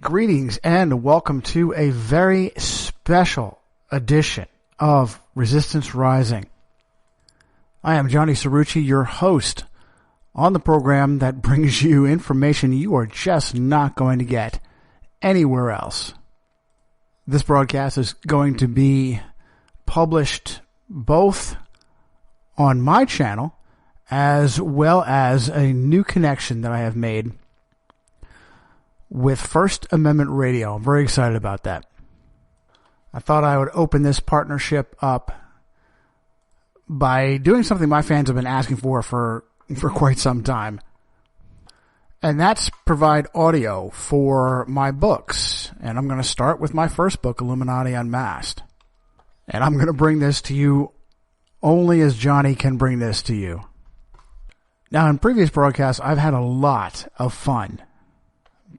Greetings and welcome to a very special edition of Resistance Rising. I am Johnny Cirucci, your host on the program that brings you information you are just not going to get anywhere else. This broadcast is going to be published both on my channel as well as a new connection that I have made with First Amendment Radio. I'm very excited about that. I thought I would open this partnership up by doing something my fans have been asking for quite some time. And that's provide audio for my books. And I'm going to start with my first book, Illuminati Unmasked. And I'm going to bring this to you only as Johnny can bring this to you. Now, in previous broadcasts, I've had a lot of fun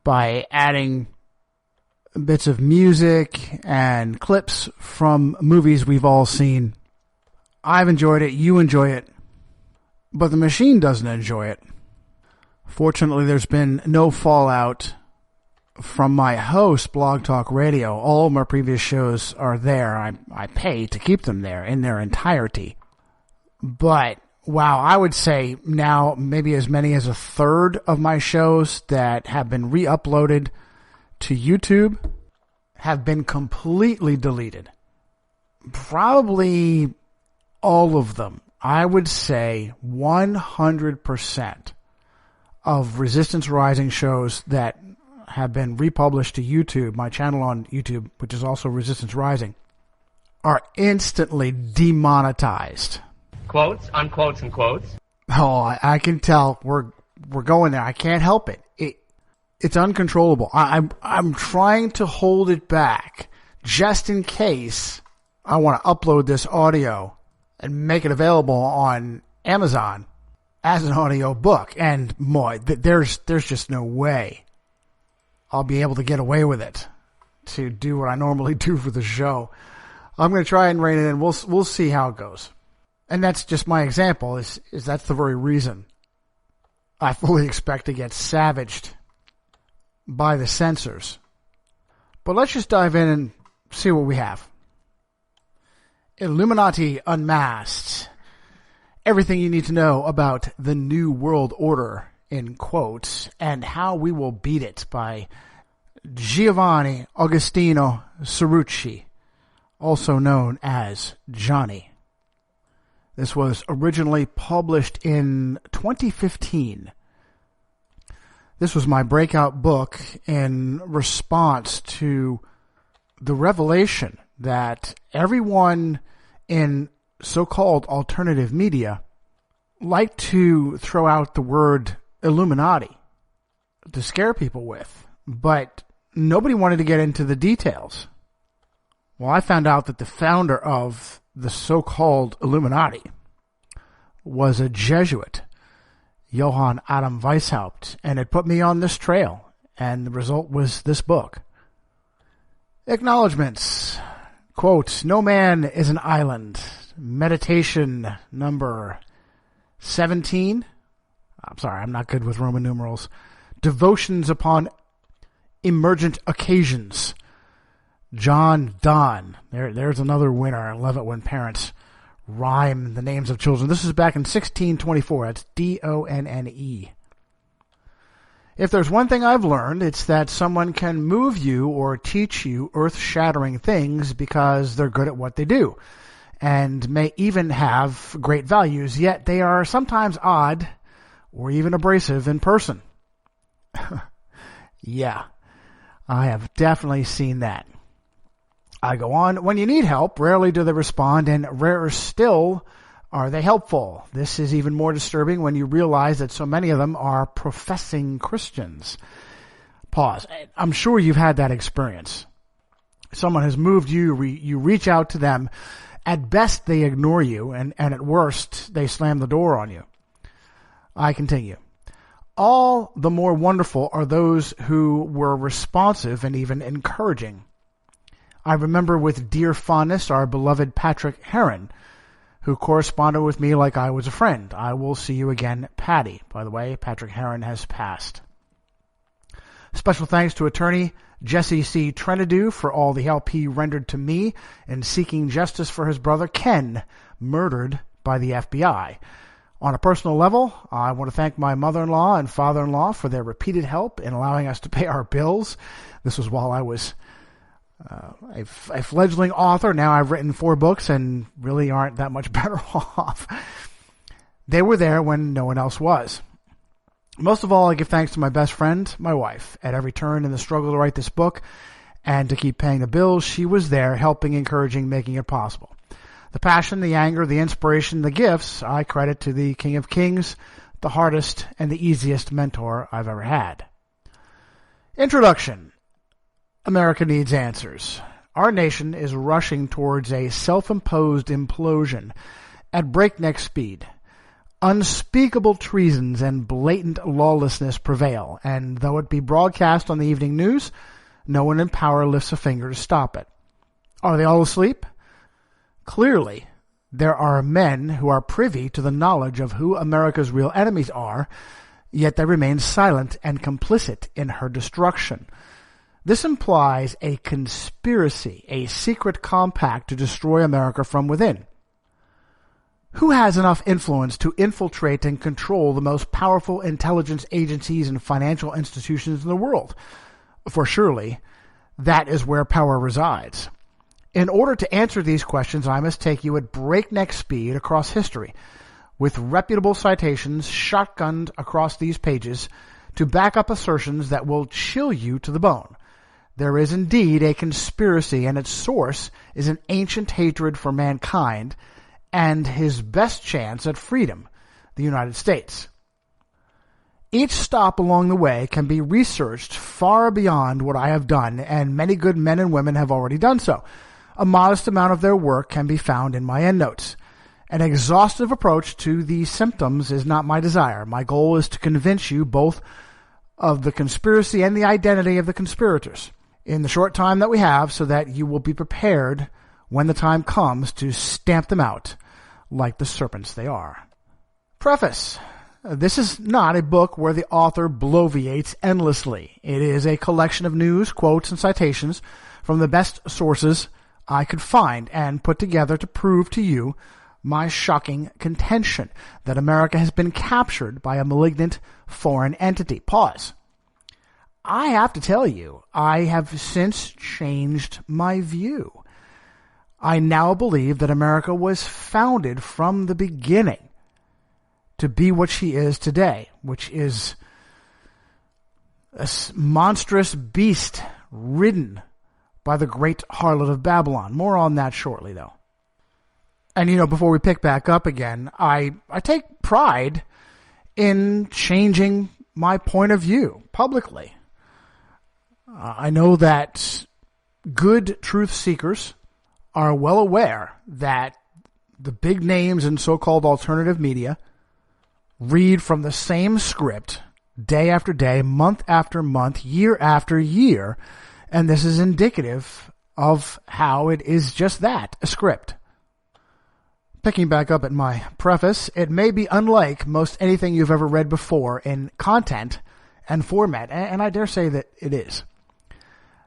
by adding bits of music and clips from movies we've all seen. I've enjoyed it, you enjoy it, but the machine doesn't enjoy it. Fortunately, there's been no fallout from my host, Blog Talk Radio. All of my previous shows are there. I pay to keep them there in their entirety. But wow, I would say now maybe as many as a third of my shows that have been re-uploaded to YouTube have been completely deleted. Probably all of them. I would say 100% of Resistance Rising shows that have been republished to YouTube, my channel on YouTube, which is also Resistance Rising, are instantly demonetized. Quotes, unquotes, and quotes. Oh, I can tell we're going there. I can't help it. It's uncontrollable. I'm trying to hold it back just in case I want to upload this audio and make it available on Amazon as an audio book. And boy, there's just no way I'll be able to get away with it to do what I normally do for the show. I'm going to try and rein it in. We'll see how it goes. And that's just my example, is that's the very reason I fully expect to get savaged by the censors. But let's just dive in and see what we have. Illuminati Unmasked. Everything you need to know about the New World Order, in quotes, and how we will beat it, by Giovanni Agostino Cirucci, also known as Johnny. This was originally published in 2015. This was my breakout book in response to the revelation that everyone in so-called alternative media liked to throw out the word Illuminati to scare people with, but nobody wanted to get into the details. Well, I found out that the founder of the so-called Illuminati was a Jesuit, Johann Adam Weishaupt, and it put me on this trail, and the result was this book. Acknowledgments. Quote, no man is an island. Meditation number 17. I'm sorry, I'm not good with Roman numerals. Devotions upon emergent occasions. John Donne. There's another winner. I love it when parents rhyme the names of children. This is back in 1624. That's Donne. If there's one thing I've learned, it's that someone can move you or teach you earth-shattering things because they're good at what they do, and may even have great values, yet they are sometimes odd or even abrasive in person. Yeah, I have definitely seen that. I go on, when you need help, rarely do they respond, and rarer still are they helpful. This is even more disturbing when you realize that so many of them are professing Christians. Pause. I'm sure you've had that experience. Someone has moved you, you reach out to them. At best, they ignore you, and at worst, they slam the door on you. I continue. All the more wonderful are those who were responsive and even encouraging. I remember with dear fondness our beloved Patrick Heron, who corresponded with me like I was a friend. I will see you again, Patty. By the way, Patrick Heron has passed. Special thanks to attorney Jesse C. Trenadu for all the help he rendered to me in seeking justice for his brother Ken, murdered by the FBI. On a personal level, I want to thank my mother-in-law and father-in-law for their repeated help in allowing us to pay our bills. This was while I was a fledgling author. Now I've written 4 books and really aren't that much better off. They were there when no one else was. Most of all, I give thanks to my best friend, my wife. At every turn in the struggle to write this book and to keep paying the bills, she was there, helping, encouraging, making it possible. The passion, the anger, the inspiration, the gifts, I credit to the King of Kings, the hardest and the easiest mentor I've ever had. Introduction. America needs answers. Our nation is rushing towards a self-imposed implosion at breakneck speed. Unspeakable treasons and blatant lawlessness prevail, and though it be broadcast on the evening news, no one in power lifts a finger to stop it. Are they all asleep? Clearly, there are men who are privy to the knowledge of who America's real enemies are, yet they remain silent and complicit in her destruction. This implies a conspiracy, a secret compact to destroy America from within. Who has enough influence to infiltrate and control the most powerful intelligence agencies and financial institutions in the world? For surely, that is where power resides. In order to answer these questions, I must take you at breakneck speed across history, with reputable citations shotgunned across these pages to back up assertions that will chill you to the bone. There is indeed a conspiracy, and its source is an ancient hatred for mankind and his best chance at freedom, the United States. Each stop along the way can be researched far beyond what I have done, and many good men and women have already done so. A modest amount of their work can be found in my endnotes. An exhaustive approach to the symptoms is not my desire. My goal is to convince you both of the conspiracy and the identity of the conspirators in the short time that we have, so that you will be prepared when the time comes to stamp them out like the serpents they are. Preface. This is not a book where the author bloviates endlessly. It is a collection of news, quotes, and citations from the best sources I could find and put together to prove to you my shocking contention that America has been captured by a malignant foreign entity. Pause. I have to tell you, I have since changed my view. I now believe that America was founded from the beginning to be what she is today, which is a monstrous beast ridden by the great harlot of Babylon. More on that shortly, though. And, before we pick back up again, I take pride in changing my point of view publicly. I know that good truth seekers are well aware that the big names in so-called alternative media read from the same script day after day, month after month, year after year, and this is indicative of how it is just that, a script. Picking back up at my preface, it may be unlike most anything you've ever read before in content and format, and I dare say that it is.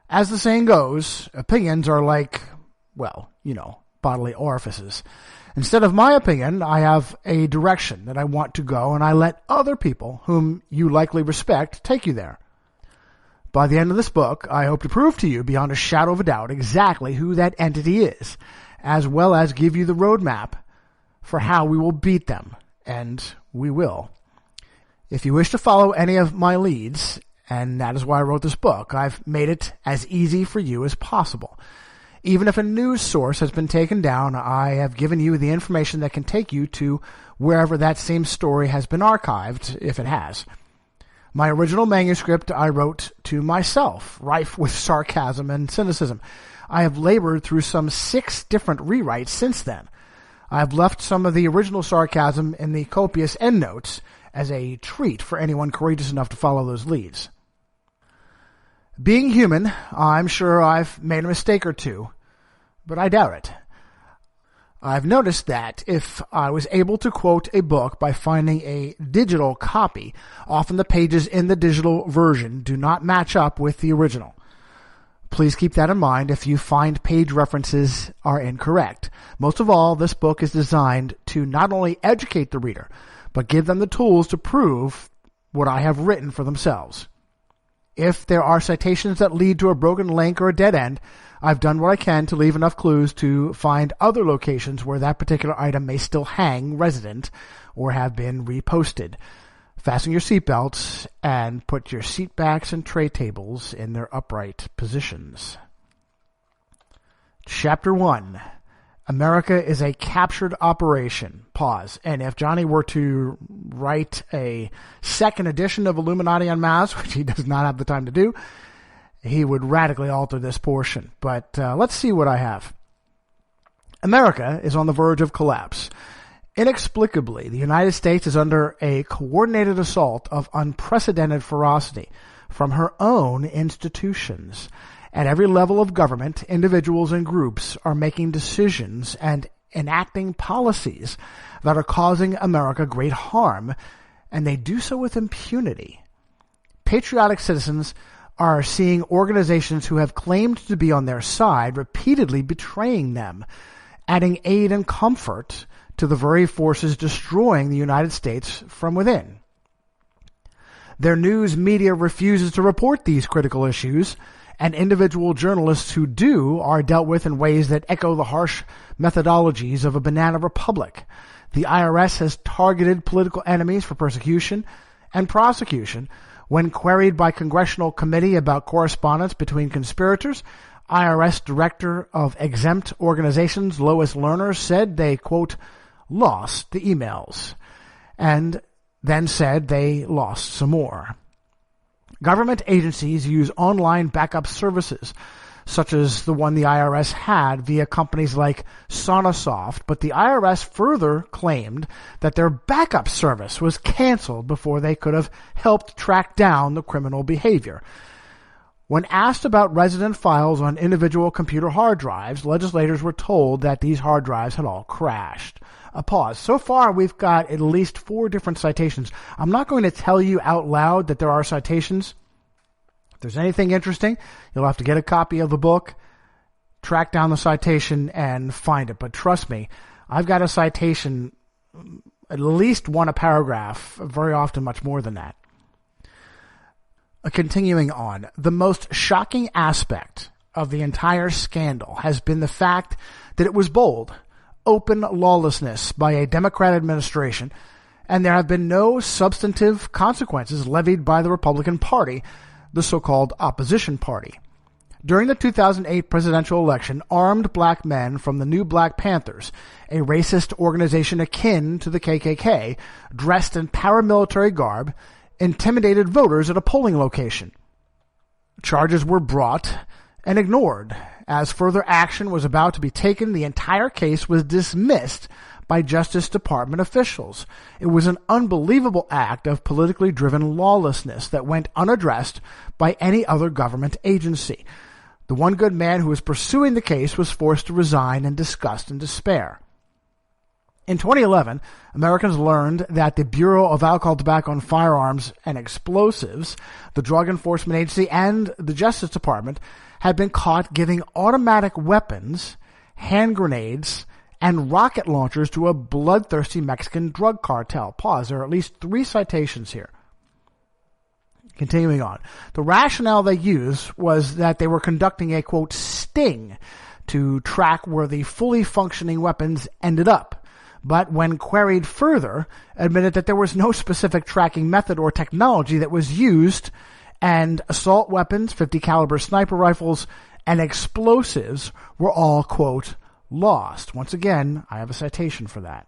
As the saying goes, opinions are like, bodily orifices. Instead of my opinion, I have a direction that I want to go, and I let other people, whom you likely respect, take you there. By the end of this book, I hope to prove to you beyond a shadow of a doubt exactly who that entity is, as well as give you the roadmap for how we will beat them, and we will. If you wish to follow any of my leads, and that is why I wrote this book, I've made it as easy for you as possible. Even if a news source has been taken down, I have given you the information that can take you to wherever that same story has been archived, if it has. My original manuscript I wrote to myself, rife with sarcasm and cynicism. I have labored through some 6 different rewrites since then. I have left some of the original sarcasm in the copious endnotes as a treat for anyone courageous enough to follow those leads. Being human, I'm sure I've made a mistake or two, but I doubt it. I've noticed that if I was able to quote a book by finding a digital copy, often the pages in the digital version do not match up with the original. Please keep that in mind if you find page references are incorrect. Most of all, this book is designed to not only educate the reader, but give them the tools to prove what I have written for themselves. If there are citations that lead to a broken link or a dead end, I've done what I can to leave enough clues to find other locations where that particular item may still hang resident or have been reposted. Fasten your seatbelts and put your seat backs and tray tables in their upright positions. Chapter 1. America is a captured operation. Pause. And if Johnny were to write a second edition of Illuminati Unmasked, which he does not have the time to do, he would radically alter this portion. But let's see what I have. America is on the verge of collapse. Inexplicably, the United States is under a coordinated assault of unprecedented ferocity from her own institutions. At every level of government, individuals and groups are making decisions and enacting policies that are causing America great harm, and they do so with impunity. Patriotic citizens are seeing organizations who have claimed to be on their side repeatedly betraying them, adding aid and comfort to the very forces destroying the United States from within. Their news media refuses to report these critical issues, and individual journalists who do are dealt with in ways that echo the harsh methodologies of a banana republic. The IRS has targeted political enemies for persecution and prosecution. When queried by Congressional Committee about correspondence between conspirators, IRS Director of Exempt Organizations Lois Lerner said they, quote, lost the emails, and then said they lost some more. Government agencies use online backup services, such as the one the IRS had via companies like Sonasoft, but the IRS further claimed that their backup service was canceled before they could have helped track down the criminal behavior. When asked about resident files on individual computer hard drives, legislators were told that these hard drives had all crashed. A pause. So far, we've got at least 4 different citations. I'm not going to tell you out loud that there are citations. If there's anything interesting, you'll have to get a copy of the book, track down the citation, and find it. But trust me, I've got a citation, at least one a paragraph, very often much more than that. Continuing on, the most shocking aspect of the entire scandal has been the fact that it was bold, open lawlessness by a Democrat administration, and there have been no substantive consequences levied by the Republican Party, the so-called opposition party. During the 2008 presidential election, armed black men from the New Black Panthers, a racist organization akin to the KKK, dressed in paramilitary garb, intimidated voters at a polling location. Charges were brought and ignored. As further action was about to be taken, the entire case was dismissed by Justice Department officials. It was an unbelievable act of politically driven lawlessness that went unaddressed by any other government agency. The one good man who was pursuing the case was forced to resign in disgust and despair. In 2011, Americans learned that the Bureau of Alcohol, Tobacco, and Firearms and Explosives, the Drug Enforcement Agency, and the Justice Department had been caught giving automatic weapons, hand grenades, and rocket launchers to a bloodthirsty Mexican drug cartel. Pause. There are at least 3 citations here. Continuing on. The rationale they used was that they were conducting a, quote, sting to track where the fully functioning weapons ended up, but when queried further, admitted that there was no specific tracking method or technology that was used, and assault weapons, 50 caliber sniper rifles, and explosives were all, quote, lost. Once again, I have a citation for that.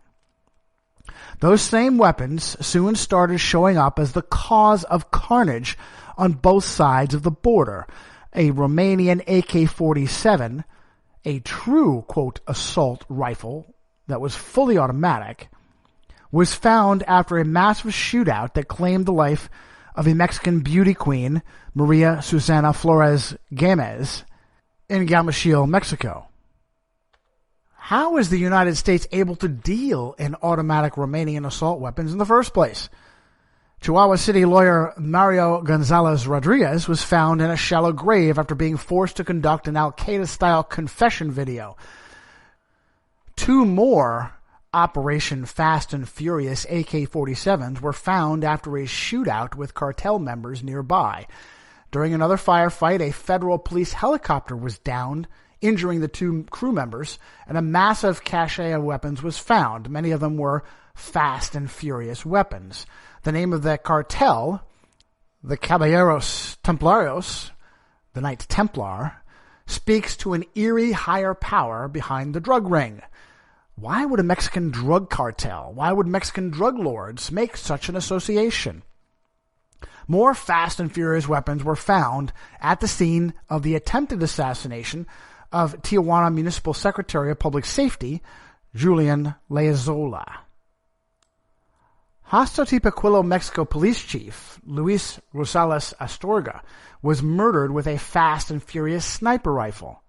Those same weapons soon started showing up as the cause of carnage on both sides of the border. A Romanian AK-47, a true, quote, assault rifle that was fully automatic, was found after a massive shootout that claimed the life of a Mexican beauty queen, Maria Susana Flores Gamez, in Gamashil, Mexico. How is the United States able to deal in automatic Romanian assault weapons in the first place? Chihuahua City lawyer Mario Gonzalez Rodriguez was found in a shallow grave after being forced to conduct an Al-Qaeda-style confession video. 2 more Operation Fast and Furious AK-47s were found after a shootout with cartel members nearby. During another firefight, a federal police helicopter was downed, injuring the 2 crew members, and a massive cache of weapons was found. Many of them were Fast and Furious weapons. The name of the cartel, the Caballeros Templarios, the Knights Templar, speaks to an eerie higher power behind the drug ring. Why would a Mexican drug cartel, why would Mexican drug lords make such an association? More Fast and Furious weapons were found at the scene of the attempted assassination of Tijuana Municipal Secretary of Public Safety, Julian Leazola. Hostotipaquilo, Mexico Police Chief Luis Rosales Astorga was murdered with a Fast and Furious sniper rifle.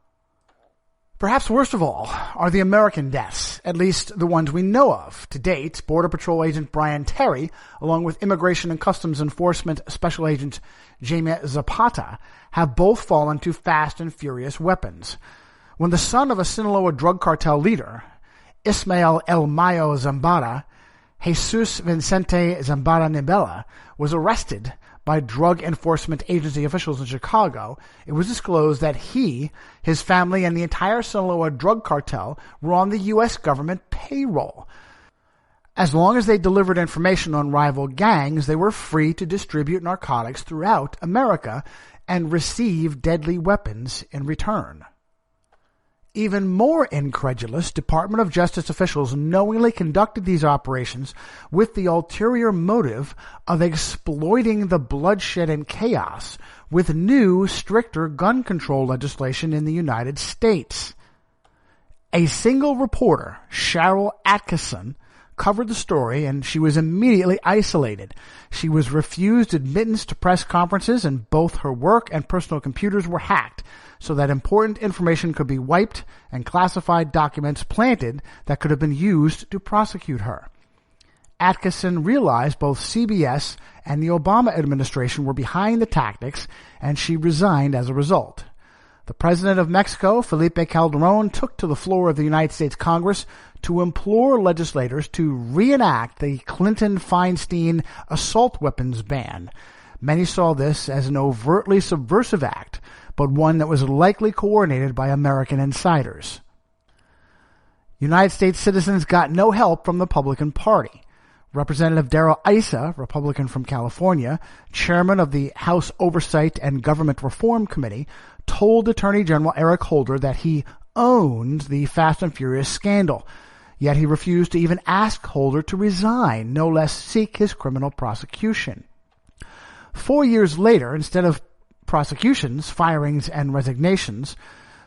Perhaps worst of all are the American deaths, at least the ones we know of. To date, Border Patrol Agent Brian Terry, along with Immigration and Customs Enforcement Special Agent Jaime Zapata, have both fallen to Fast and Furious weapons. When the son of a Sinaloa drug cartel leader, Ismael El Mayo Zambada, Jesus Vicente Zambada Nibela, was arrested by Drug Enforcement Agency officials in Chicago, it was disclosed that he, his family, and the entire Sinaloa drug cartel were on the U.S. government payroll. As long as they delivered information on rival gangs, they were free to distribute narcotics throughout America and receive deadly weapons in return. Even more incredulous, Department of Justice officials knowingly conducted these operations with the ulterior motive of exploiting the bloodshed and chaos with new, stricter gun control legislation in the United States. A single reporter, Cheryl Atkinson, covered the story, and she was immediately isolated. She was refused admittance to press conferences, and both her work and personal computers were hacked, so that important information could be wiped and classified documents planted that could have been used to prosecute her. Atkinson realized both CBS and the Obama administration were behind the tactics, and she resigned as a result. The president of Mexico, Felipe Calderon, took to the floor of the United States Congress to implore legislators to reenact the Clinton-Feinstein assault weapons ban. Many saw this as an overtly subversive act, but one that was likely coordinated by American insiders. United States citizens got no help from the Republican Party. Representative Darrell Issa, Republican from California, chairman of the House Oversight and Government Reform Committee, told Attorney General Eric Holder that he owned the Fast and Furious scandal, yet he refused to even ask Holder to resign, no less seek his criminal prosecution. 4 years later, instead of prosecutions, firings, and resignations,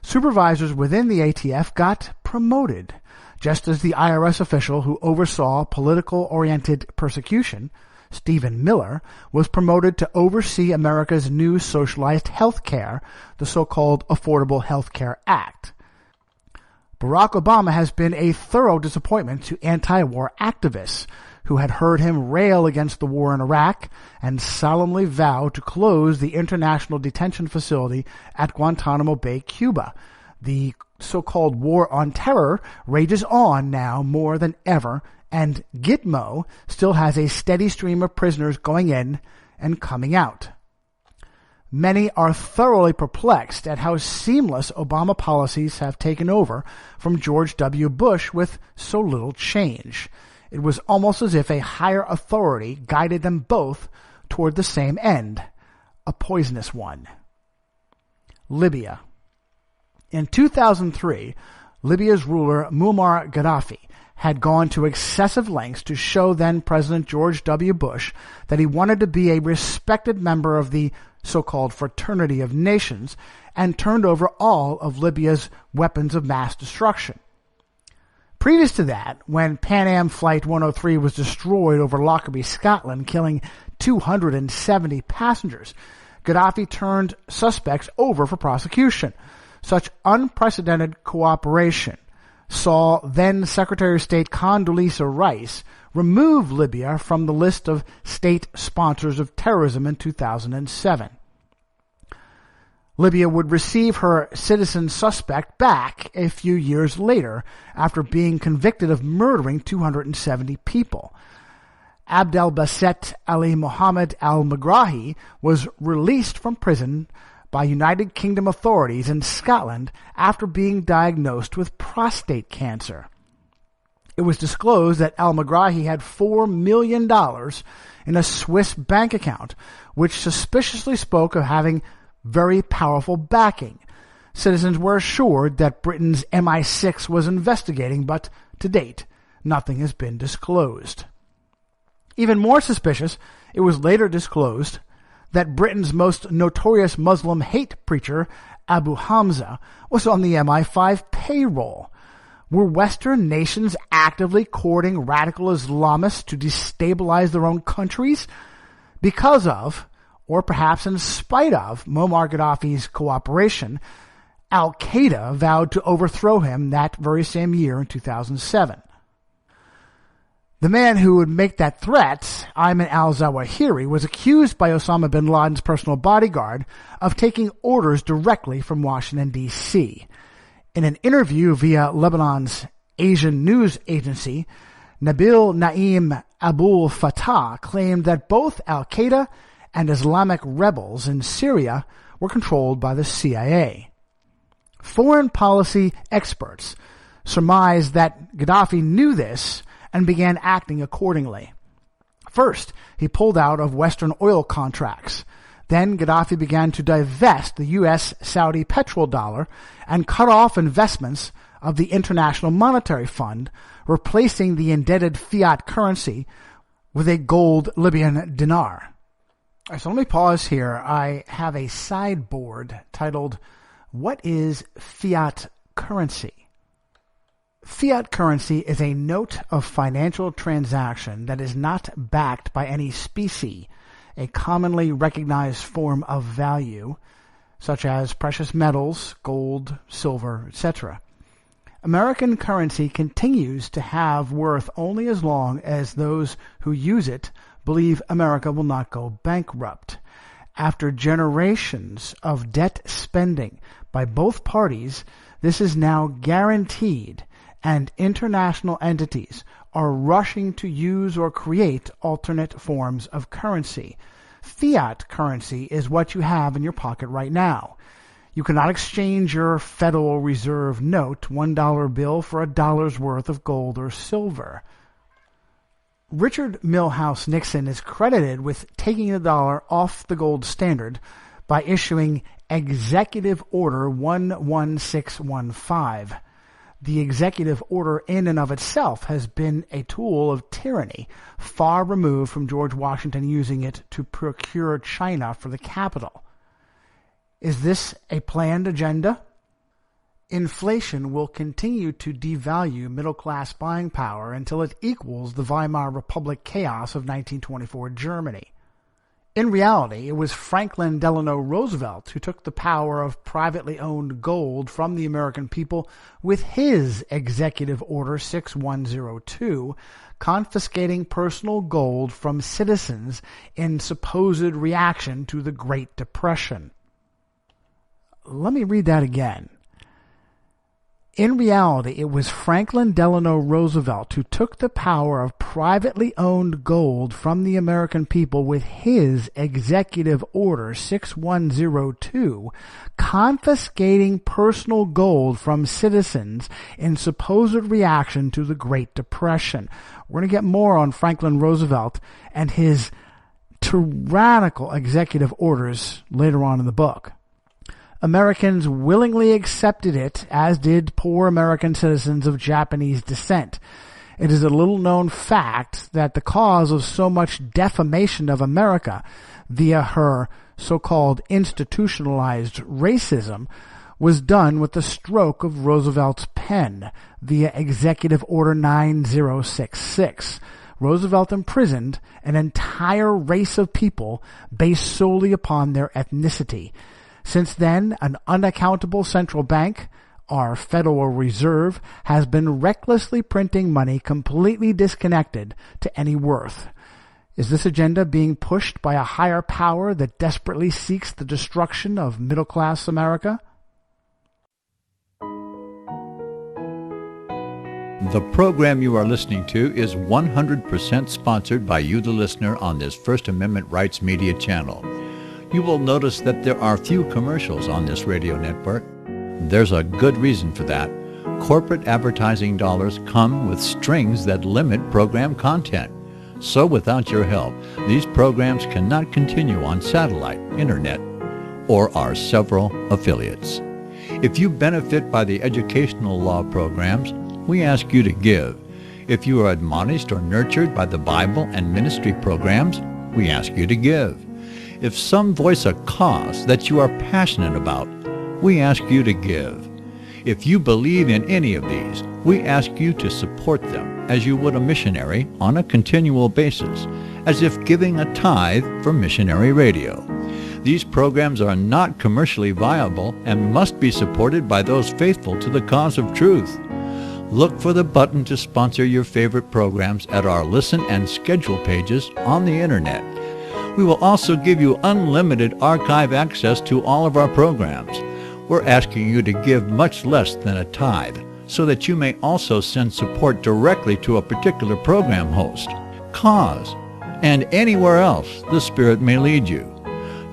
supervisors within the ATF got promoted, just as the IRS official who oversaw political-oriented persecution, Stephen Miller, was promoted to oversee America's new socialized health care, the so-called Affordable Health Care Act. Barack Obama has been a thorough disappointment to anti-war activists who had heard him rail against the war in Iraq and solemnly vow to close the international detention facility at Guantanamo Bay, Cuba. The so-called war on terror rages on now more than ever, and Gitmo still has a steady stream of prisoners going in and coming out. Many are thoroughly perplexed at how seamless Obama policies have taken over from George W. Bush with so little change. It was almost as if a higher authority guided them both toward the same end, a poisonous one. Libya. In 2003, Libya's ruler Muammar Gaddafi had gone to excessive lengths to show then-President George W. Bush that he wanted to be a respected member of the so-called Fraternity of Nations and turned over all of Libya's weapons of mass destruction. Previous to that, when Pan Am Flight 103 was destroyed over Lockerbie, Scotland, killing 270 passengers, Gaddafi turned suspects over for prosecution. Such unprecedented cooperation saw then Secretary of State Condoleezza Rice remove Libya from the list of state sponsors of terrorism in 2007. Libya would receive her citizen suspect back a few years later after being convicted of murdering 270 people. Abdelbasset Ali Mohammed al-Megrahi was released from prison by United Kingdom authorities in Scotland after being diagnosed with prostate cancer. It was disclosed that al-Megrahi had $4 million in a Swiss bank account, which suspiciously spoke of having very powerful backing. Citizens were assured that Britain's MI6 was investigating, but to date, nothing has been disclosed. Even more suspicious, it was later disclosed that Britain's most notorious Muslim hate preacher, Abu Hamza, was on the MI5 payroll. Were Western nations actively courting radical Islamists to destabilize their own countries? Because of, or perhaps in spite of, Muammar Gaddafi's cooperation, Al-Qaeda vowed to overthrow him that very same year in 2007. The man who would make that threat, Ayman al-Zawahiri, was accused by Osama bin Laden's personal bodyguard of taking orders directly from Washington, D.C. In an interview via Lebanon's Asian news agency, Nabil Naim Abul Fattah claimed that both Al-Qaeda and Islamic rebels in Syria were controlled by the CIA. Foreign policy experts surmised that Gaddafi knew this and began acting accordingly. First, he pulled out of Western oil contracts. Then Gaddafi began to divest the U.S.-Saudi petrodollar and cut off investments of the International Monetary Fund, replacing the indebted fiat currency with a gold Libyan dinar. So let me pause here. I have a sideboard titled, "What is fiat currency?" Fiat currency is a note of financial transaction that is not backed by any specie, a commonly recognized form of value, such as precious metals, gold, silver, etc. American currency continues to have worth only as long as those who use it believe America will not go bankrupt. After generations of debt spending by both parties, this is now guaranteed, and international entities are rushing to use or create alternate forms of currency. Fiat currency is what you have in your pocket right now. You cannot exchange your Federal Reserve note, $1 bill, for $1's worth of gold or silver. Richard Milhouse Nixon is credited with taking the dollar off the gold standard by issuing Executive Order 11615. The executive order in and of itself has been a tool of tyranny, far removed from George Washington using it to procure China for the capital. Is this a planned agenda? Inflation will continue to devalue middle-class buying power until it equals the Weimar Republic chaos of 1924 Germany. In reality, it was Franklin Delano Roosevelt who took the power of privately owned gold from the American people with his Executive Order 6102, confiscating personal gold from citizens in supposed reaction to the Great Depression. Let me read that again. In reality, it was Franklin Delano Roosevelt who took the power of privately owned gold from the American people with his Executive Order 6102, confiscating personal gold from citizens in supposed reaction to the Great Depression. We're going to get more on Franklin Roosevelt and his tyrannical executive orders later on in the book. Americans willingly accepted it, as did poor American citizens of Japanese descent. It is a little-known fact that the cause of so much defamation of America via her so-called institutionalized racism was done with the stroke of Roosevelt's pen via Executive Order 9066. Roosevelt imprisoned an entire race of people based solely upon their ethnicity. Since then, an unaccountable central bank, Our Federal Reserve has been recklessly printing money completely disconnected to any worth. Is this agenda being pushed by a higher power that desperately seeks the destruction of middle-class America? The program you are listening to is 100% sponsored by you, the listener, on this First Amendment Rights Media channel. You will notice that there are few commercials on this radio network. There's a good reason for that. Corporate advertising dollars come with strings that limit program content. So without your help, these programs cannot continue on satellite, internet, or our several affiliates. If you benefit by the educational law programs, we ask you to give. If you are admonished or nurtured by the Bible and ministry programs, we ask you to give. If some voice a cause that you are passionate about, we ask you to give. If you believe in any of these, we ask you to support them as you would a missionary on a continual basis, as if giving a tithe for missionary radio. These programs are not commercially viable and must be supported by those faithful to the cause of truth. Look for the button to sponsor your favorite programs at our listen and schedule pages on the internet. We will also give you unlimited archive access to all of our programs. We're asking you to give much less than a tithe so that you may also send support directly to a particular program host, cause, and anywhere else the Spirit may lead you.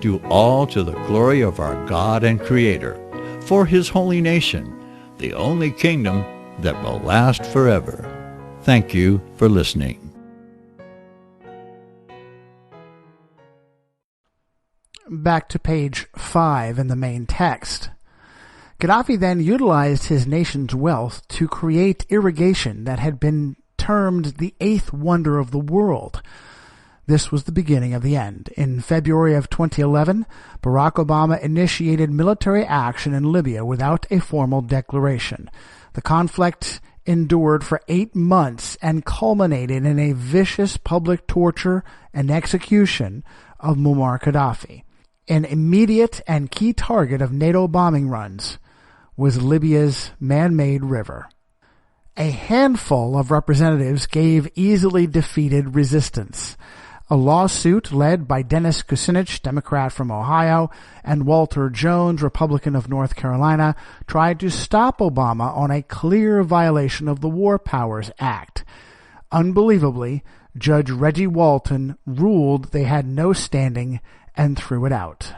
Do all to the glory of our God and Creator, for His holy nation, the only kingdom that will last forever. Thank you for listening. Back to page 5 in the main text. Gaddafi then utilized his nation's wealth to create irrigation that had been termed the eighth wonder of the world. This was the beginning of the end. In February of 2011, Barack Obama initiated military action in Libya without a formal declaration. The conflict endured for 8 months and culminated in a vicious public torture and execution of Muammar Gaddafi. An immediate and key target of NATO bombing runs was Libya's man-made river. A handful of representatives gave easily defeated resistance. A lawsuit led by Dennis Kucinich, Democrat from Ohio, and Walter Jones, Republican of North Carolina, tried to stop Obama on a clear violation of the War Powers Act. Unbelievably, Judge Reggie Walton ruled they had no standing and threw it out.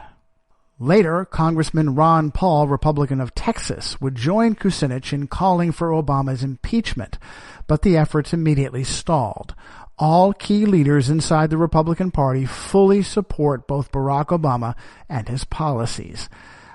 Later, Congressman Ron Paul, Republican of Texas, would join Kucinich in calling for Obama's impeachment, but the efforts immediately stalled. All key leaders inside the Republican Party fully support both Barack Obama and his policies.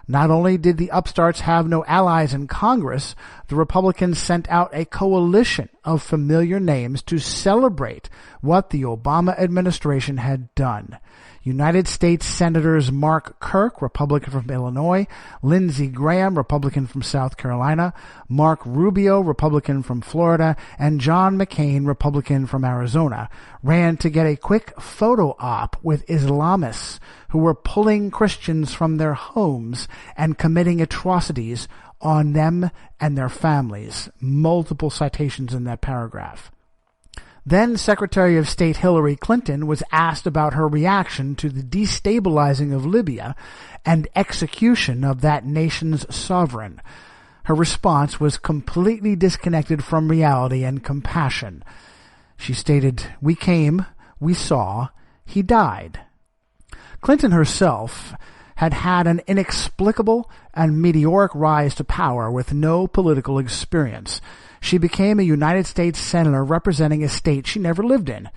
Not only did the upstarts have no allies in Congress, the Republicans sent out a coalition of familiar names to celebrate what the Obama administration had done. United States Senators Mark Kirk, Republican from Illinois, Lindsey Graham, Republican from South Carolina, Mark Rubio, Republican from Florida, and John McCain, Republican from Arizona, ran to get a quick photo op with Islamists who were pulling Christians from their homes and committing atrocities on them and their families. Multiple citations in that paragraph. Then Secretary of State Hillary Clinton was asked about her reaction to the destabilizing of Libya and execution of that nation's sovereign. Her response was completely disconnected from reality and compassion. She stated, "We came, we saw, he died." Clinton herself had had an inexplicable and meteoric rise to power with no political experience. She became a United States Senator representing a state she never lived in,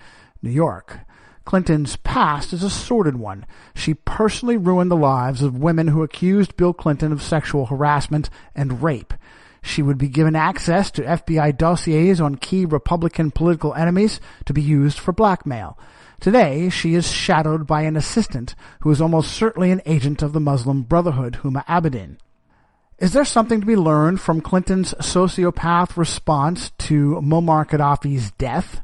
New York. Clinton's past is a sordid one. She personally ruined the lives of women who accused Bill Clinton of sexual harassment and rape. She would be given access to FBI dossiers on key Republican political enemies to be used for blackmail. Today, she is shadowed by an assistant who is almost certainly an agent of the Muslim Brotherhood, Huma Abedin. Is there something to be learned from Clinton's sociopath response to Muammar Gaddafi's death?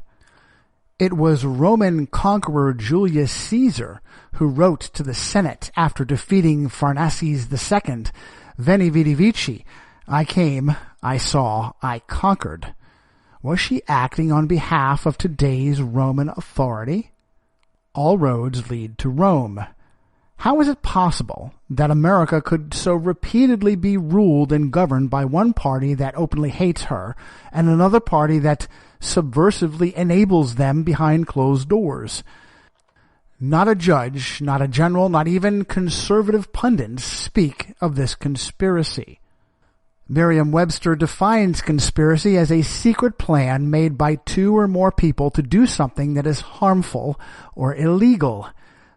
It was Roman conqueror Julius Caesar who wrote to the Senate after defeating Pharnaces II, Veni Vidi Vici, I came, I saw, I conquered. Was she acting on behalf of today's Roman authority? All roads lead to Rome. How is it possible that America could so repeatedly be ruled and governed by one party that openly hates her and another party that subversively enables them behind closed doors? Not a judge, not a general, not even conservative pundits speak of this conspiracy. Merriam-Webster defines conspiracy as a secret plan made by two or more people to do something that is harmful or illegal.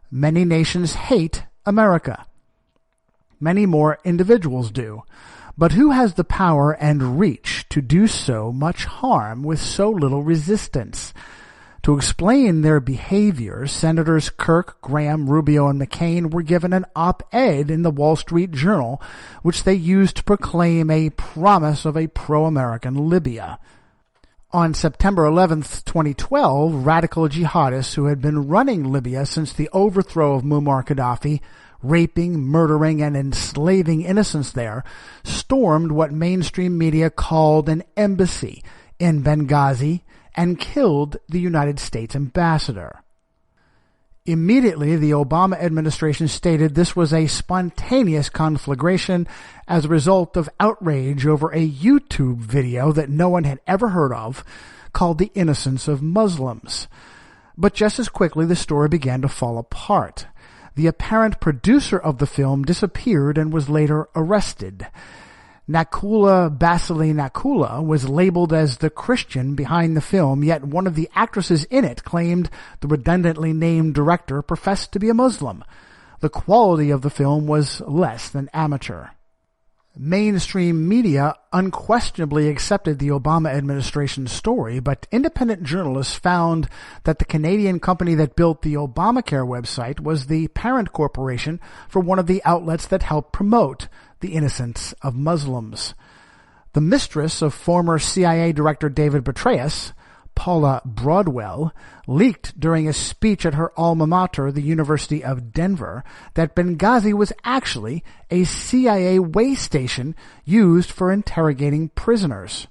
Many nations hate America. Many more individuals do. But who has the power and reach to do so much harm with so little resistance? To explain their behavior, Senators Kirk, Graham, Rubio, and McCain were given an op-ed in the Wall Street Journal, which they used to proclaim a promise of a pro-American Libya. On September 11, 2012, radical jihadists who had been running Libya since the overthrow of Muammar Gaddafi, raping, murdering, and enslaving innocents there, stormed what mainstream media called an embassy in Benghazi and killed the United States ambassador. Immediately, the Obama administration stated this was a spontaneous conflagration as a result of outrage over a YouTube video that no one had ever heard of called The Innocence of Muslims. But just as quickly, the story began to fall apart. The apparent producer of the film disappeared and was later arrested. Nakula Basili Nakula was labeled as the Christian behind the film, yet one of the actresses in it claimed the redundantly named director professed to be a Muslim. The quality of the film was less than amateur. Mainstream media unquestionably accepted the Obama administration's story, but independent journalists found that the Canadian company that built the Obamacare website was the parent corporation for one of the outlets that helped promote the innocence of Muslims. The mistress of former CIA Director David Petraeus, Paula Broadwell, leaked during a speech at her alma mater, the University of Denver, that Benghazi was actually a CIA way station used for interrogating prisoners.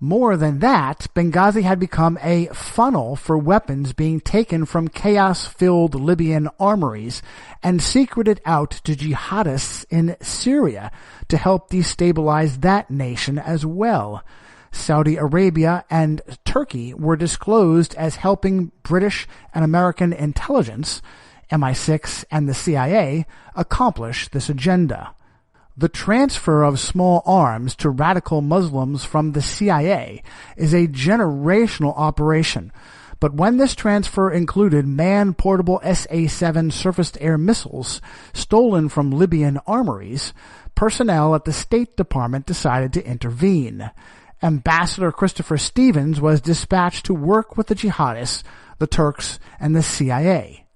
More than that, Benghazi had become a funnel for weapons being taken from chaos-filled Libyan armories and secreted out to jihadists in Syria to help destabilize that nation as well. Saudi Arabia and Turkey were disclosed as helping British and American intelligence, MI6 and the CIA, accomplish this agenda. The transfer of small arms to radical Muslims from the CIA is a generational operation, but when this transfer included man-portable SA-7 surface-to-air missiles stolen from Libyan armories, personnel at the State Department decided to intervene. Ambassador Christopher Stevens was dispatched to work with the jihadists, the Turks, and the CIA.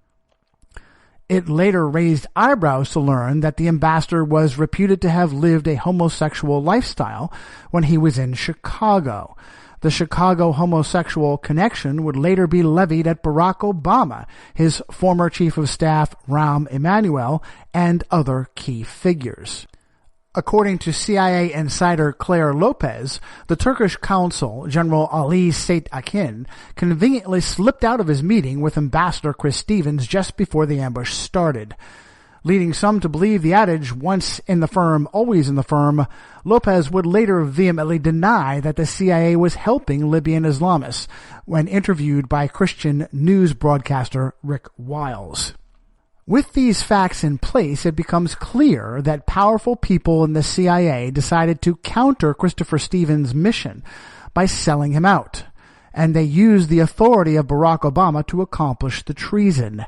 It later raised eyebrows to learn that the ambassador was reputed to have lived a homosexual lifestyle when he was in Chicago. The Chicago homosexual connection would later be levied at Barack Obama, his former chief of staff Rahm Emanuel, and other key figures. According to CIA insider Claire Lopez, the Turkish consul, General Ali Sait Akin, conveniently slipped out of his meeting with Ambassador Chris Stevens just before the ambush started. Leading some to believe the adage, once in the firm, always in the firm, Lopez would later vehemently deny that the CIA was helping Libyan Islamists when interviewed by Christian news broadcaster Rick Wiles. With these facts in place, it becomes clear that powerful people in the CIA decided to counter Christopher Stevens' mission by selling him out, and they used the authority of Barack Obama to accomplish the treason.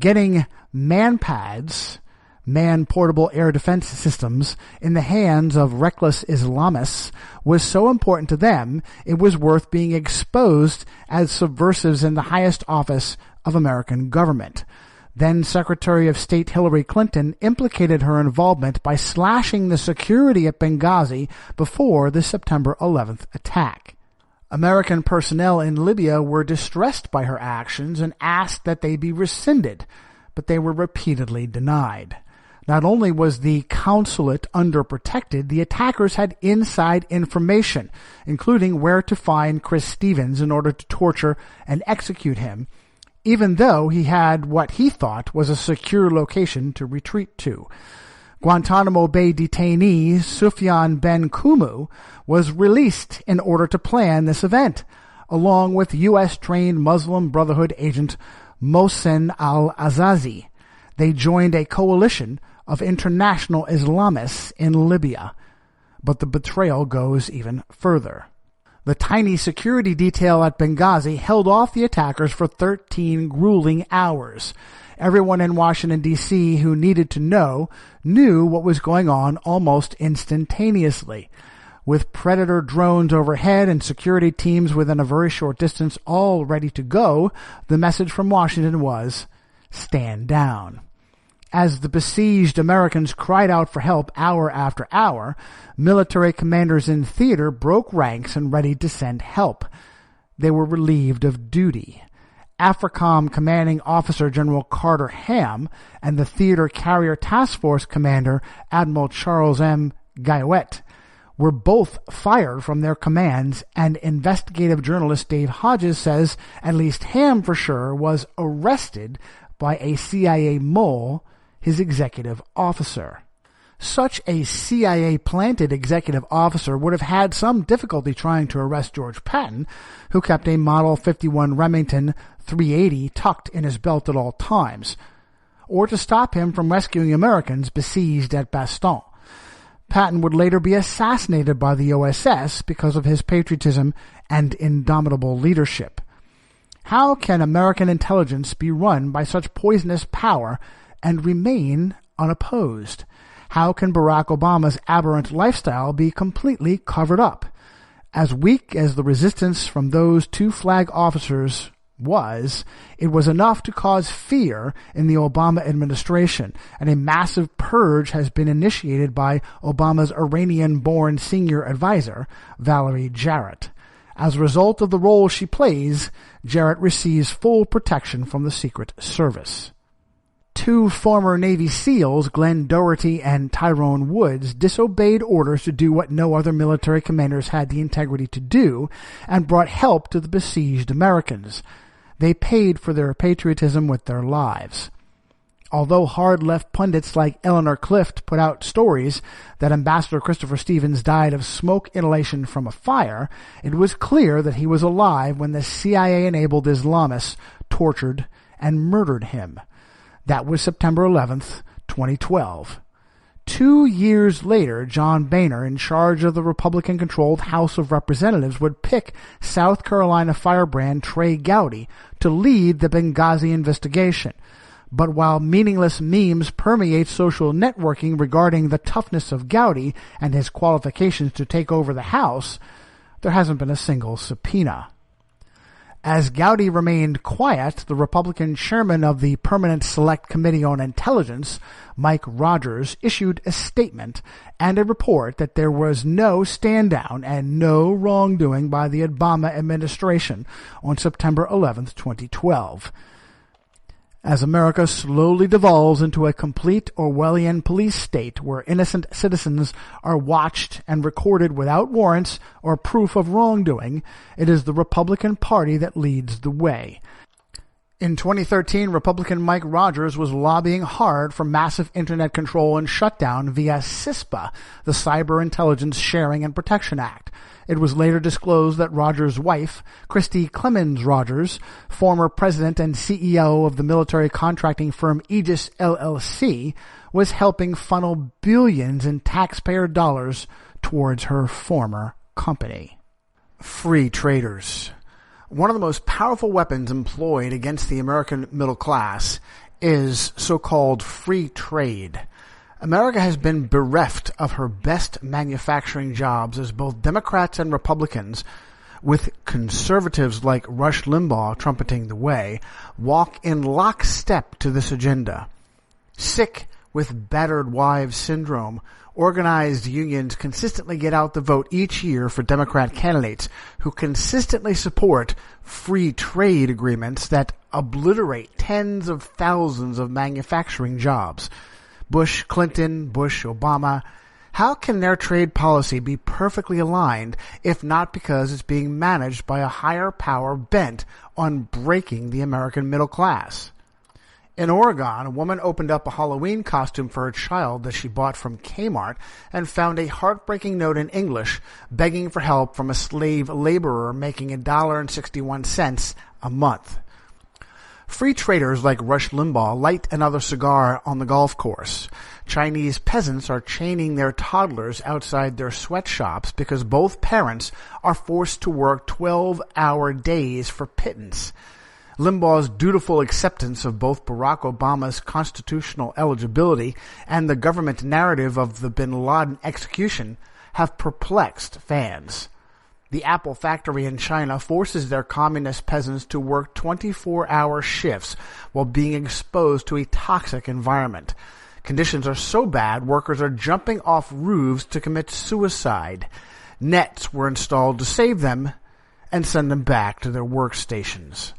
Getting man-pads, man-portable air defense systems, in the hands of reckless Islamists was so important to them, it was worth being exposed as subversives in the highest office of American government. Then Secretary of State Hillary Clinton implicated her involvement by slashing the security at Benghazi before the September 11th attack. American personnel in Libya were distressed by her actions and asked that they be rescinded, but they were repeatedly denied. Not only was the consulate underprotected, the attackers had inside information, including where to find Chris Stevens in order to torture and execute him, even though he had what he thought was a secure location to retreat to. Guantanamo Bay detainee Sufyan Ben Kumu was released in order to plan this event, along with U.S.-trained Muslim Brotherhood agent Mohsen al-Azazi. They joined a coalition of international Islamists in Libya. But the betrayal goes even further. The tiny security detail at Benghazi held off the attackers for 13 grueling hours. Everyone in Washington, D.C. who needed to know knew what was going on almost instantaneously. With Predator drones overhead and security teams within a very short distance all ready to go, the message from Washington was, stand down. As the besieged Americans cried out for help hour after hour, military commanders in theater broke ranks and readied to send help. They were relieved of duty. AFRICOM Commanding Officer General Carter Ham and the Theater Carrier Task Force Commander Admiral Charles M. Guyot were both fired from their commands, and investigative journalist Dave Hodges says at least Ham for sure was arrested by a CIA mole, his executive officer. Such a CIA-planted executive officer would have had some difficulty trying to arrest George Patton, who kept a Model 51 Remington 380 tucked in his belt at all times, or to stop him from rescuing Americans besieged at Bastogne. Patton would later be assassinated by the OSS because of his patriotism and indomitable leadership. How can American intelligence be run by such poisonous power and remain unopposed? How can Barack Obama's aberrant lifestyle be completely covered up? As weak as the resistance from those two flag officers was, it was enough to cause fear in the Obama administration, and a massive purge has been initiated by Obama's Iranian-born senior advisor, Valerie Jarrett. As a result of the role she plays, Jarrett receives full protection from the Secret Service. Two former Navy SEALs, Glenn Doherty and Tyrone Woods, disobeyed orders to do what no other military commanders had the integrity to do, and brought help to the besieged Americans. They paid for their patriotism with their lives. Although hard-left pundits like Eleanor Clift put out stories that Ambassador Christopher Stevens died of smoke inhalation from a fire, it was clear that he was alive when the CIA-enabled Islamists tortured and murdered him. That was September 11th, 2012. 2 years later, John Boehner, in charge of the Republican-controlled House of Representatives, would pick South Carolina firebrand Trey Gowdy to lead the Benghazi investigation. But while meaningless memes permeate social networking regarding the toughness of Gowdy and his qualifications to take over the House, there hasn't been a single subpoena. As Gowdy remained quiet, the Republican chairman of the Permanent Select Committee on Intelligence, Mike Rogers, issued a statement and a report that there was no stand-down and no wrongdoing by the Obama administration on September 11, 2012. As America slowly devolves into a complete Orwellian police state where innocent citizens are watched and recorded without warrants or proof of wrongdoing, it is the Republican Party that leads the way. In 2013, Republican Mike Rogers was lobbying hard for massive Internet control and shutdown via CISPA, the Cyber Intelligence Sharing and Protection Act. It was later disclosed that Rogers' wife, Christy Clemens Rogers, former president and CEO of the military contracting firm Aegis LLC, was helping funnel billions in taxpayer dollars towards her former company. Free traders. One of the most powerful weapons employed against the American middle class is so-called free trade. America has been bereft of her best manufacturing jobs as both Democrats and Republicans, with conservatives like Rush Limbaugh trumpeting the way, walk in lockstep to this agenda. Sick with battered wives syndrome, organized unions consistently get out the vote each year for Democrat candidates who consistently support free trade agreements that obliterate tens of thousands of manufacturing jobs. Bush, Clinton, Bush, Obama. How can their trade policy be perfectly aligned if not because it's being managed by a higher power bent on breaking the American middle class? In Oregon, a woman opened up a Halloween costume for her child that she bought from Kmart and found a heartbreaking note in English begging for help from a slave laborer making $1.61 a month. Free traders like Rush Limbaugh light another cigar on the golf course. Chinese peasants are chaining their toddlers outside their sweatshops because both parents are forced to work 12-hour days for pittance. Limbaugh's dutiful acceptance of both Barack Obama's constitutional eligibility and the government narrative of the bin Laden execution have perplexed fans. The Apple factory in China forces their communist peasants to work 24-hour shifts while being exposed to a toxic environment. Conditions are so bad, workers are jumping off roofs to commit suicide. Nets were installed to save them and send them back to their workstations.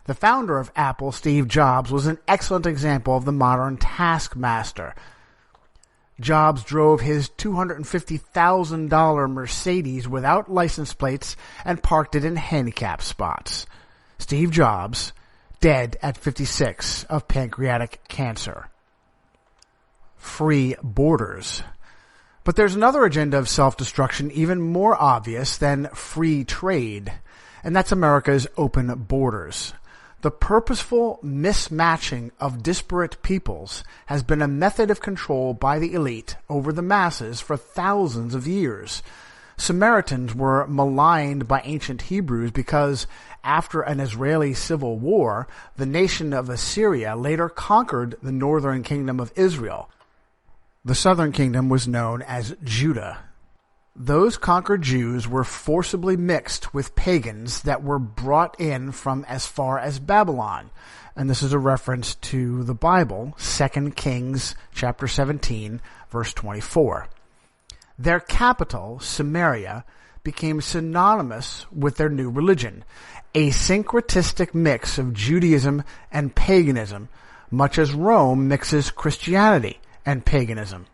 The founder of Apple, Steve Jobs, was an excellent example of the modern taskmaster. Jobs drove his $250,000 Mercedes without license plates and parked it in handicap spots. Steve Jobs, dead at 56 of pancreatic cancer. Free borders. But there's another agenda of self-destruction even more obvious than free trade, and that's America's open borders. The purposeful mismatching of disparate peoples has been a method of control by the elite over the masses for thousands of years. Samaritans were maligned by ancient Hebrews because, after an Israeli civil war, the nation of Assyria later conquered the northern kingdom of Israel. The southern kingdom was known as Judah. Those conquered Jews were forcibly mixed with pagans that were brought in from as far as Babylon. And this is a reference to the Bible, 2 Kings chapter 17, verse 24. Their capital, Samaria, became synonymous with their new religion, a syncretistic mix of Judaism and paganism, much as Rome mixes Christianity and paganism.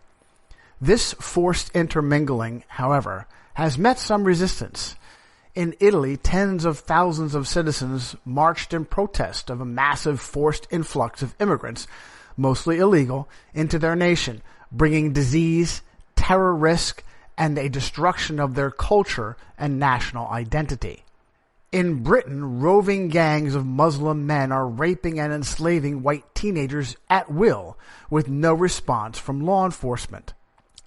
This forced intermingling, however, has met some resistance. In Italy, tens of thousands of citizens marched in protest of a massive forced influx of immigrants, mostly illegal, into their nation, bringing disease, terror risk, and a destruction of their culture and national identity. In Britain, roving gangs of Muslim men are raping and enslaving white teenagers at will, with no response from law enforcement.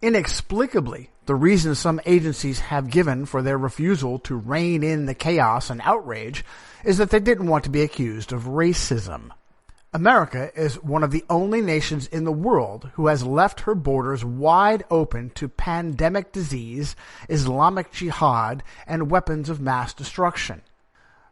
Inexplicably, the reason some agencies have given for their refusal to rein in the chaos and outrage is that they didn't want to be accused of racism. America is one of the only nations in the world who has left her borders wide open to pandemic disease, Islamic jihad, and weapons of mass destruction.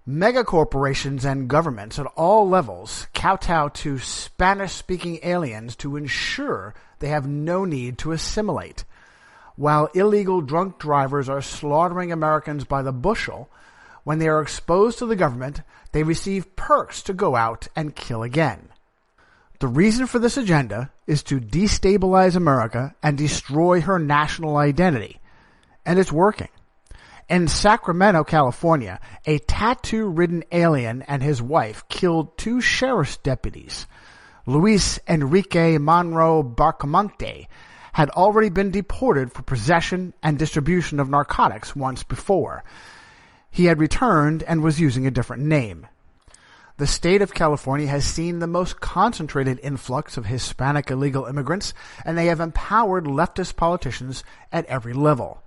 Megacorporations and governments at all levels kowtow to Spanish-speaking aliens to ensure they have no need to assimilate. While illegal drunk drivers are slaughtering Americans by the bushel, when they are exposed to the government, they receive perks to go out and kill again. The reason for this agenda is to destabilize America and destroy her national identity, and it's working. In Sacramento, California, a tattoo-ridden alien and his wife killed 2 sheriff's deputies. Luis Enrique Monroe Barcamonte had already been deported for possession and distribution of narcotics once before. He had returned and was using a different name. The state of California has seen the most concentrated influx of Hispanic illegal immigrants, and they have empowered leftist politicians at every level.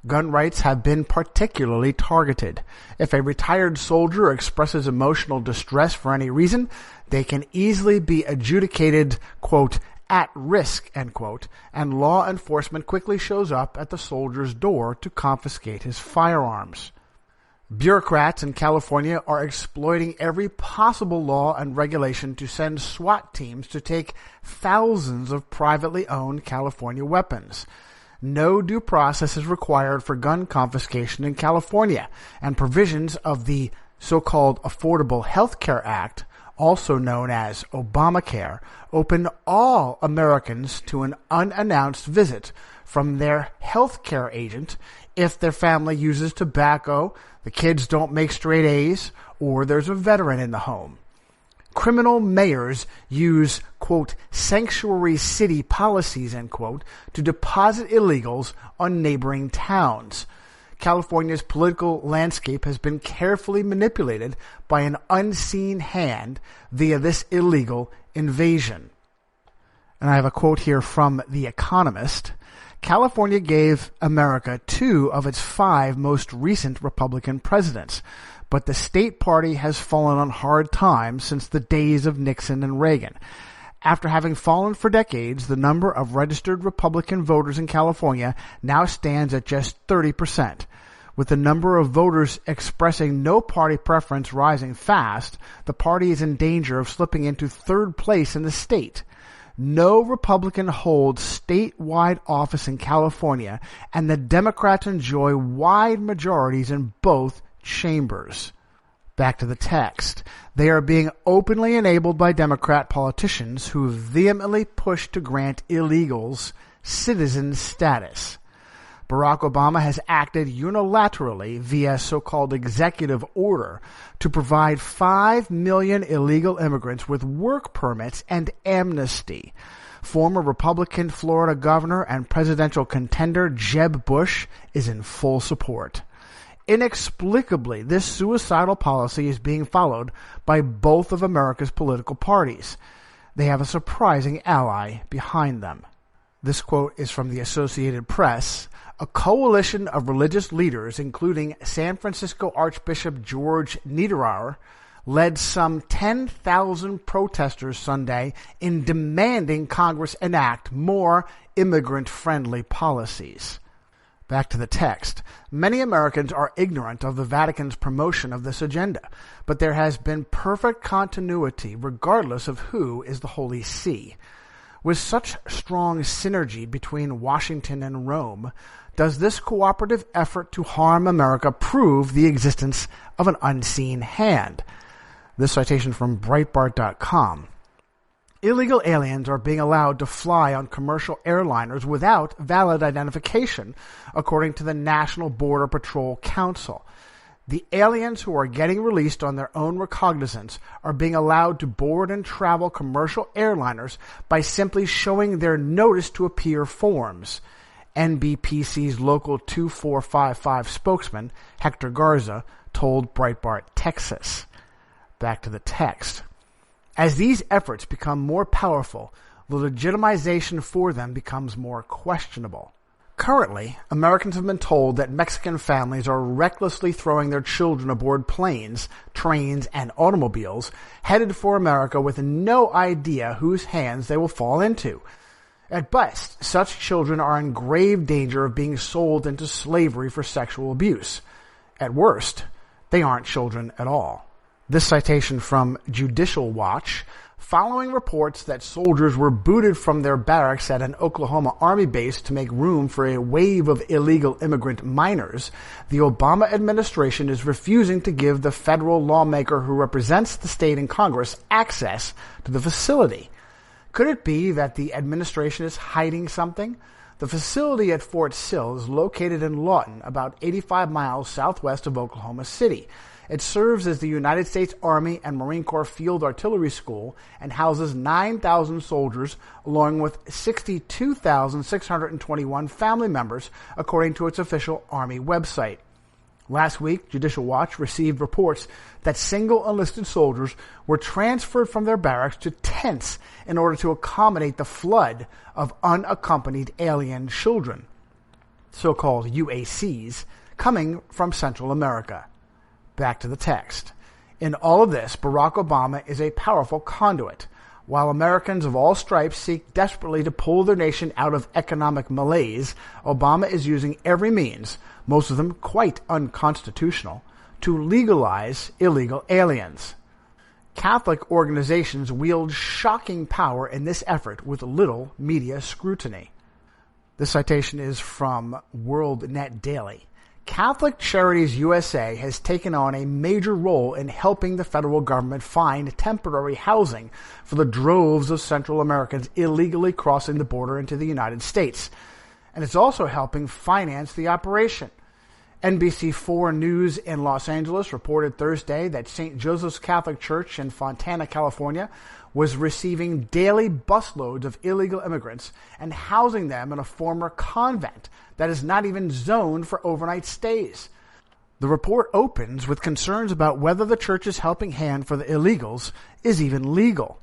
Gun rights have been particularly targeted. If a retired soldier expresses emotional distress for any reason, they can easily be adjudicated, quote, at risk, end quote, and law enforcement quickly shows up at the soldier's door to confiscate his firearms. Bureaucrats in California are exploiting every possible law and regulation to send SWAT teams to take thousands of privately owned California weapons. No due process is required for gun confiscation in California, and provisions of the so-called Affordable Health Care Act also known as Obamacare, opened all Americans to an unannounced visit from their health care agent if their family uses tobacco, the kids don't make straight A's, or there's a veteran in the home. Criminal mayors use, quote, sanctuary city policies, end quote, to deposit illegals on neighboring towns. California's political landscape has been carefully manipulated by an unseen hand via this illegal invasion. And I have a quote here from The Economist. California gave America 2 of its 5 most recent Republican presidents, but the state party has fallen on hard times since the days of Nixon and Reagan. After having fallen for decades, the number of registered Republican voters in California now stands at just 30%. With the number of voters expressing no party preference rising fast, the party is in danger of slipping into 3rd place in the state. No Republican holds statewide office in California, and the Democrats enjoy wide majorities in both chambers. Back to the text. They are being openly enabled by Democrat politicians who vehemently push to grant illegals citizen status. Barack Obama has acted unilaterally via so-called executive order to provide 5 million illegal immigrants with work permits and amnesty. Former Republican Florida governor and presidential contender Jeb Bush is in full support. Inexplicably, this suicidal policy is being followed by both of America's political parties. They have a surprising ally behind them. This quote is from the Associated Press. A coalition of religious leaders, including San Francisco Archbishop George Niederauer, led some 10,000 protesters Sunday in demanding Congress enact more immigrant-friendly policies. Back to the text. Many Americans are ignorant of the Vatican's promotion of this agenda, but there has been perfect continuity regardless of who is the Holy See. With such strong synergy between Washington and Rome, does this cooperative effort to harm America prove the existence of an unseen hand? This citation from Breitbart.com. Illegal aliens are being allowed to fly on commercial airliners without valid identification, according to the National Border Patrol Council. The aliens who are getting released on their own recognizance are being allowed to board and travel commercial airliners by simply showing their notice to appear forms. NBPC's Local 2455 spokesman, Hector Garza, told Breitbart, Texas. Back to the text. As these efforts become more powerful, the legitimization for them becomes more questionable. Currently, Americans have been told that Mexican families are recklessly throwing their children aboard planes, trains, and automobiles headed for America with no idea whose hands they will fall into. At best, such children are in grave danger of being sold into slavery for sexual abuse. At worst, they aren't children at all. This citation from Judicial Watch. Following reports that soldiers were booted from their barracks at an Oklahoma Army base to make room for a wave of illegal immigrant minors, the Obama administration is refusing to give the federal lawmaker who represents the state in Congress access to the facility. Could it be that the administration is hiding something? The facility at Fort Sill is located in Lawton, about 85 miles southwest of Oklahoma City. It serves as the United States Army and Marine Corps Field Artillery School and houses 9,000 soldiers along with 62,621 family members, according to its official Army website. Last week, Judicial Watch received reports that single enlisted soldiers were transferred from their barracks to tents in order to accommodate the flood of unaccompanied alien children, so-called UACs, coming from Central America. Back to the text. In all of this, Barack Obama is a powerful conduit. While Americans of all stripes seek desperately to pull their nation out of economic malaise, Obama is using every means, most of them quite unconstitutional, to legalize illegal aliens. Catholic organizations wield shocking power in this effort with little media scrutiny. This citation is from WorldNet Daily. Catholic Charities USA has taken on a major role in helping the federal government find temporary housing for the droves of Central Americans illegally crossing the border into the United States. And it's also helping finance the operation. NBC4 News in Los Angeles reported Thursday that St. Joseph's Catholic Church in Fontana, California, was receiving daily busloads of illegal immigrants and housing them in a former convent that is not even zoned for overnight stays. The report opens with concerns about whether the church's helping hand for the illegals is even legal.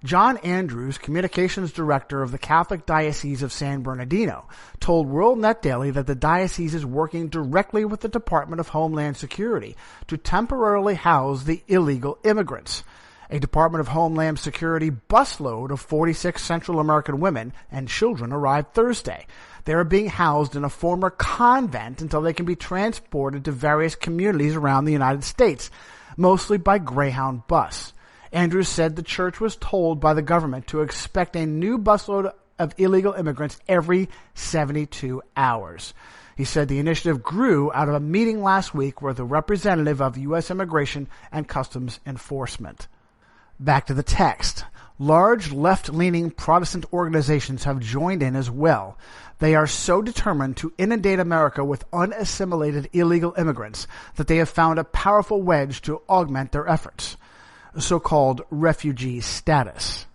John Andrews, communications director of the Catholic Diocese of San Bernardino, told WorldNet Daily that the diocese is working directly with the Department of Homeland Security to temporarily house the illegal immigrants. A Department of Homeland Security busload of 46 Central American women and children arrived Thursday. They are being housed in a former convent until they can be transported to various communities around the United States, mostly by Greyhound bus. Andrews said the church was told by the government to expect a new busload of illegal immigrants every 72 hours. He said the initiative grew out of a meeting last week with a representative of U.S. Immigration and Customs Enforcement. Back to the text. Large left-leaning Protestant organizations have joined in as well. They are so determined to inundate America with unassimilated illegal immigrants that they have found a powerful wedge to augment their efforts. So-called refugee status.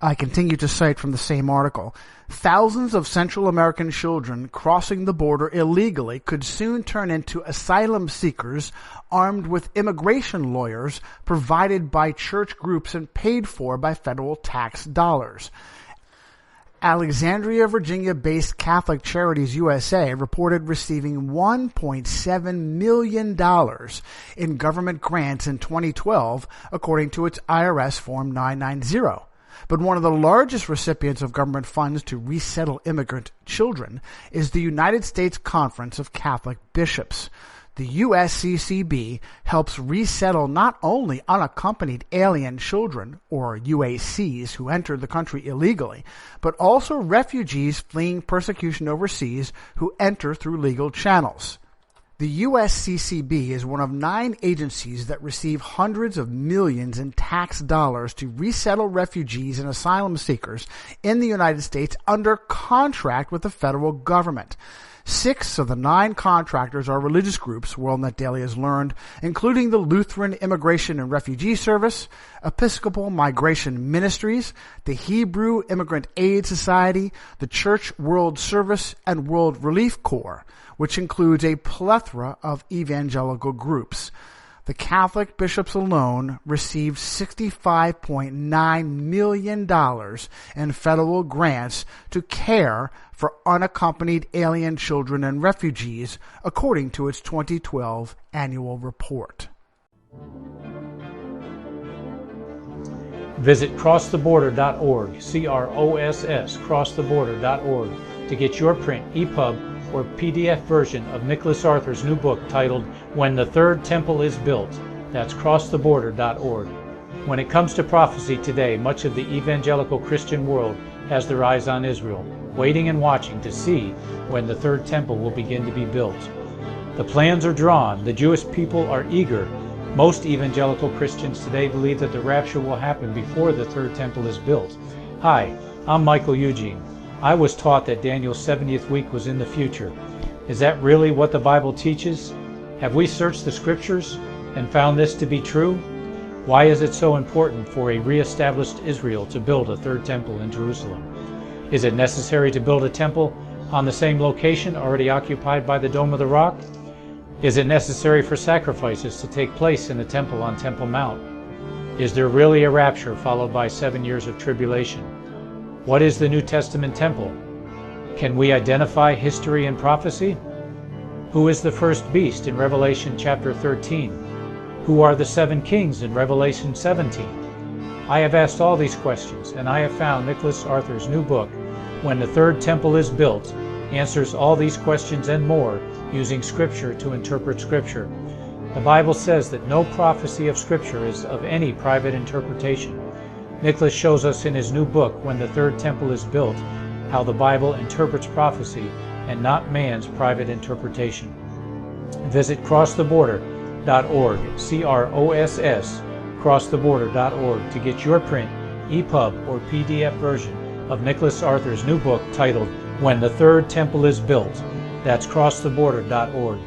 I continue to cite from the same article. Thousands of Central American children crossing the border illegally could soon turn into asylum seekers armed with immigration lawyers provided by church groups and paid for by federal tax dollars. Alexandria, Virginia-based Catholic Charities USA reported receiving $1.7 million in government grants in 2012, according to its IRS Form 990. But one of the largest recipients of government funds to resettle immigrant children is the United States Conference of Catholic Bishops. The USCCB helps resettle not only unaccompanied alien children, or UACs, who entered the country illegally, but also refugees fleeing persecution overseas who enter through legal channels. The USCCB is one of 9 agencies that receive hundreds of millions in tax dollars to resettle refugees and asylum seekers in the United States under contract with the federal government. 6 of the 9 contractors are religious groups, WorldNet Daily has learned, including the Lutheran Immigration and Refugee Service, Episcopal Migration Ministries, the Hebrew Immigrant Aid Society, the Church World Service, and World Relief Corps, which includes a plethora of evangelical groups. The Catholic bishops alone received $65.9 million in federal grants to care for unaccompanied alien children and refugees, according to its 2012 annual report. Visit crosstheborder.org, CROSS, crosstheborder.org, to get your print, EPUB, or PDF version of Nicholas Arthur's new book titled When the Third Temple is Built. That's crosstheborder.org. When it comes to prophecy today, much of the evangelical Christian world has their eyes on Israel, waiting and watching to see when the third temple will begin to be built. The plans are drawn. The Jewish people are eager. Most evangelical Christians today believe that the rapture will happen before the third temple is built. Hi, I'm Michael Eugene. I was taught that Daniel's 70th week was in the future. Is that really what the Bible teaches? Have we searched the scriptures and found this to be true? Why is it so important for a re-established Israel to build a third temple in Jerusalem? Is it necessary to build a temple on the same location already occupied by the Dome of the Rock? Is it necessary for sacrifices to take place in the temple on Temple Mount? Is there really a rapture followed by 7 years of tribulation? What is the New Testament temple? Can we identify history and prophecy? Who is the first beast in Revelation chapter 13? Who are the 7 kings in Revelation 17? I have asked all these questions, and I have found Nicholas Arthur's new book, When the Third Temple is Built, answers all these questions and more using Scripture to interpret Scripture. The Bible says that no prophecy of Scripture is of any private interpretation. Nicholas shows us in his new book, When the Third Temple is Built, how the Bible interprets prophecy and not man's private interpretation. Visit crosstheborder.org, C-R-O-S-S, crosstheborder.org to get your print, EPUB, or PDF version of Nicholas Arthur's new book titled When the Third Temple is Built. That's crosstheborder.org.